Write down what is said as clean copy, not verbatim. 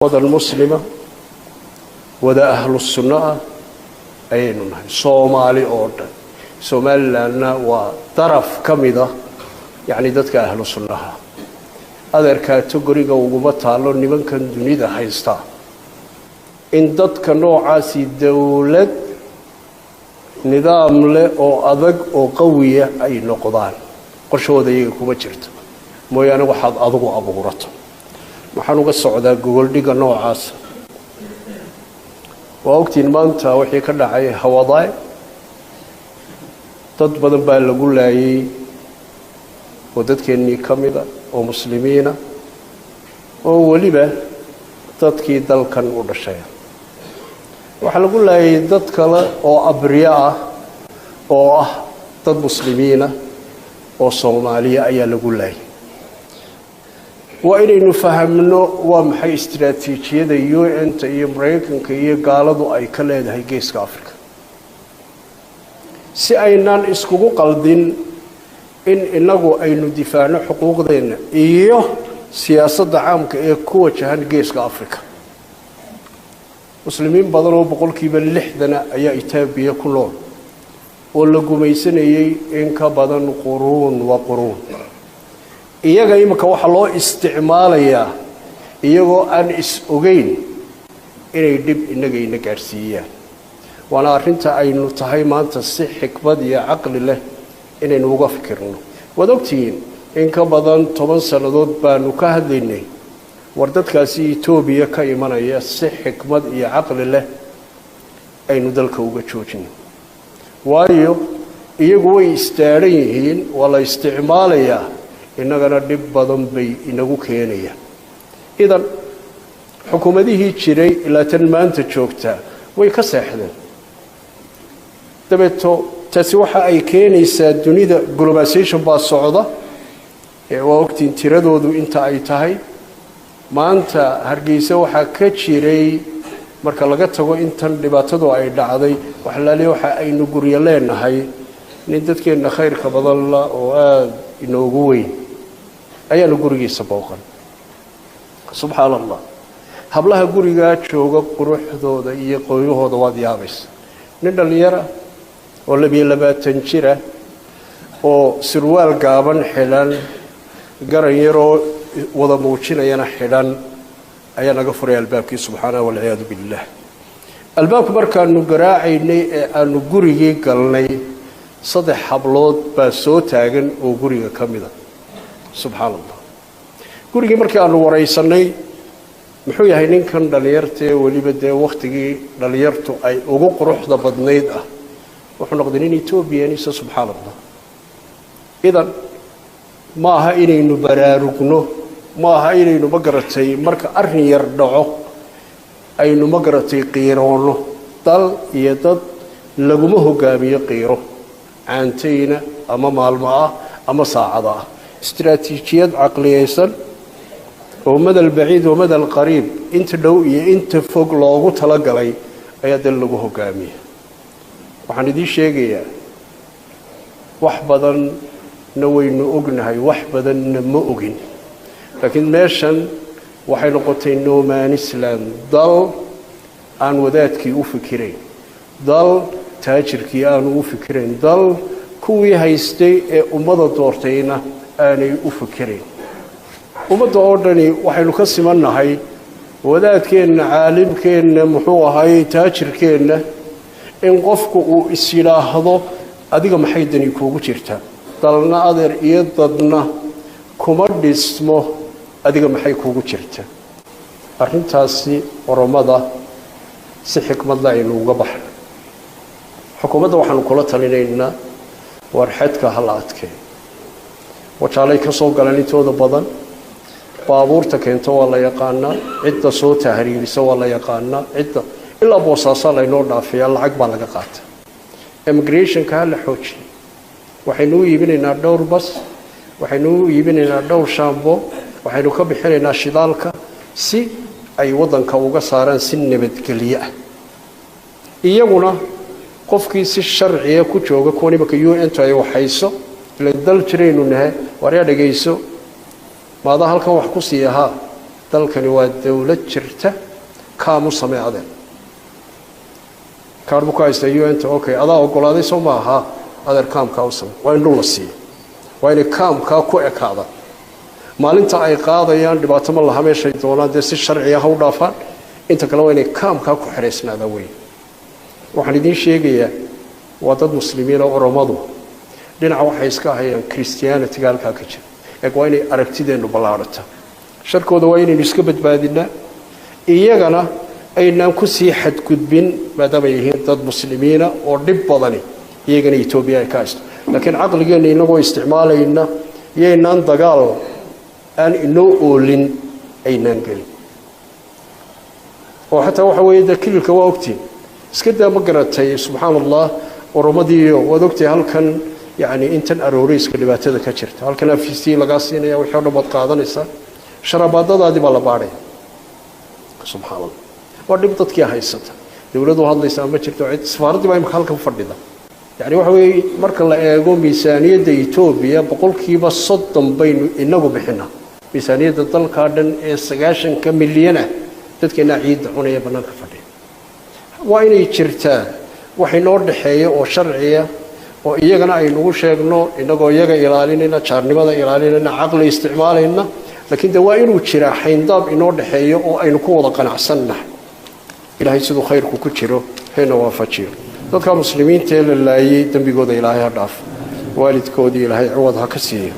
وذا المسلمة وذا أهل السنة أيننا صومالي أورد صومالي لأننا وطرف كميدة يعني ذاتك أهل السنة هذا الكاتيجوري وقومتها لو نمن كان دنيا حيستا إن ذاتك نوع عاسي دولة نظام له أو أذق أو قوية أي نقضان قرشوا ذي كوما جرت مويانا واحد أذق أبو غرط محنوق السعودة جوجل ديجا نوع عاس ووقتين ما أنت وحي كنا عيه هواضاي تطبض بالقول لي ودتك إني كميدا ومسلمين ووليبه تدكي دلكن ودشيا waxaa lagu leeyahay dad kale oo abriya ah oo ah dad muslimiina oo Soomaaliya ayaa lagu leeyahay waa inaynu fahamno waa maxay istiraatiijiyada UN iyo Mareykanka iyo gaaladu ay ka leedahay geeska Afrika si aynaan iskugu qaldin in inagu aynu difaacno xuquuqdeena iyo siyaasadda caamka ee ku wajahan geeska Afrika مسلمين بدروا بقول كيبل لحدنا أي إتابية كلهم ولا جميسني إنك بدن قرون وقرون إياه جاي مكوح الله استعماليا إياه أن إسأجين إنه يدب إنه جاي نكرسيا وأنا أرنت أي نتهاي ما تصح كبدي عقل له إنه نوقف كرنه ودكتين إنك بدن 8 سنوات بنكهديني وردت كاسي توبيا كايمانا يا حكمة يا عقل له أي ندلك وجوجين وايو يجوا يستعرين ولا استعماليا إننا ندب بدن بي إنه كينيا إذا حكومة هي شري لا تنمان تشوكتا ويكسحنا تبتو تسوحة أي كينيس الدنيا globalization بالصعودة ووقت انتردوا انت أي تهي maanta hargeysa waxa ka jiray marka laga tago intan dhibaatadu ay dhacday wax la leeyahay waxa aynu guriyo leenahay nin dadkeena khayrka badan la oo aad inoogu weyn ayaanu gurigiisa booqan subhanallah hablaha guriga jooga quruxdooda iyo qoyahooda waad yaabaysa nin dhalinyara oo 22 jira oo sirwaal gaaban xilan garan yaroo wada muujinayana xidhan ayaa naga furay albaabkii subhanahu wa ta'ala billah albaabka markaanu garaacaynay ee aanu gurigii galnay saddex hablood baa soo taagan oo guriga kamida subhanallah gurigii markii aanu wareysanay muxuu yahay ninkan dhalinyartay waliba de waqtigii dhalinyartu ay ugu quruxda badnayd ah wuxuu noqday in Ethiopian subhanallah idan ma aha inaynu baraarugno ma aha inaynu magaratay marka arrin yar dhaco aynu magaratay qiiroono dal iyo dad laguma hogaamiyo qiiro caantayna ama maalmo ah ama saacada ah istiraatiijiyad aqliyeysan oo madal baciid oo madal qariib inta dhow iyo inta fog loogu tala galay ayaa dal lagu hogaamiyo waxaan idin sheegayaa wax badan نوين أجنها وحبذا ما أجن لكن ماشان وحين قتين نومان إسلام ضل عن وذات كي أفكرين ضل تاجر كي أنا أفكرين ضل كوي هيستي أمضى دورتينا أنا أفكرين أمضى أردني وحين قسمنا هاي وذات كين عالم كين محوه هاي تاجر كين إن قفكوا السلاح هذا أديك محيدني كوجو جرتا dalna adeer iyo dadna kuma dhismo adiga maxay kugu jirtaa arrintaasi oromada si xikmad la aynu uga baxno xukuumadda waxaanu kula talinaynaa warxadka halaadke wajaalay ka soo galan intooda badan baabuurta keento waa la yaqaanaa cidda soo tahriibisa waa la yaqaanaa cidda ilaa boosaasa laynoo dhaafiyaa lacag baa laga qaataa immigration-ka la xoojiyo waxaynu u iibinaynaa dhowr bas waxaynu u iibinaynaa dhowr shaambo waxaynu ka bixinaynaa shidaalka si ay wadanka uga saaraan si nabadgelyo ah iyaguna qofkii si sharciya ku jooga kuwan imika UN ay waxayso ila dal jireynu nahay wariya dhageyso maada halkan wax ku siiyaha dalkani waa dawlad jirta kaamu sameecadeen kaarbu ku haysta UN-ta okay adaa ogolaaday soo maaha adeer kaamkaa u samey waa in dhul la siiyo waa inay kaamkaa ku ekaada maalinta ay qaadayaan dhibaato ma laha meeshay doonaan dee si sharciya ha u dhaafaan inta kale waa inay kaamkaa ku xiraysnaada wey waxaan idiin sheegayaa waa dad muslimiin oo oromadu dhinaca waxay iska hayaan christianity halkaa ka jira waa inay aragtideennu ballaadhata sharkooda waa inaynu iska badbaadinaa iyagana aynaan ku sii xadgudbin maadaama ay yihiin dad muslimiina oo dhib badani iyagana Itoobiya ay ka haysto laakiin caqligeena inagoo isticmaalayna yaynaan dagaal aan inoo oolin aynaan gelin oo xataa waxa weeye dalkiilka waa ogtiin iska daa ma garatay subxaanallah oromadiiyo waad ogtay halkan يعني أنت أروريس كلمات هذا كشرت هل كان في ستين لقاسين يا وحنا بتقاعدنا إنسان شرابات هذا بالله باري سبحان الله وربطت كيا هاي السنة يولدوا هذا الإنسان ما شرت عيد سفارة ما يمخلك مفردة يعني وحوي مرك الله يقوم ميزانية إثيوبيا بقول كيف الصدم بين إنه بحنا ميزانية الدل كاردن السجاشن كمليونة تذكرنا عيد هنا يبنى كفردة وين يشرتها وحنور دحية وشرعية oo iyagana ay nagu sheegno inagoo iyaga ilaalinayna jaarnimada ilaalinayna aqli isticmaalayna laakiin waa inuu jira xayndaab inoo dhaxeeyo oo aynu ku wada qanacsanahay ilaahay sidoo khayrku ku jiro heena waafajiyo dadka muslimiinta ee la laayay dambigooda ilaahay ha dhaaf waalidkoodii ilaahay ciwad ha ka siiyo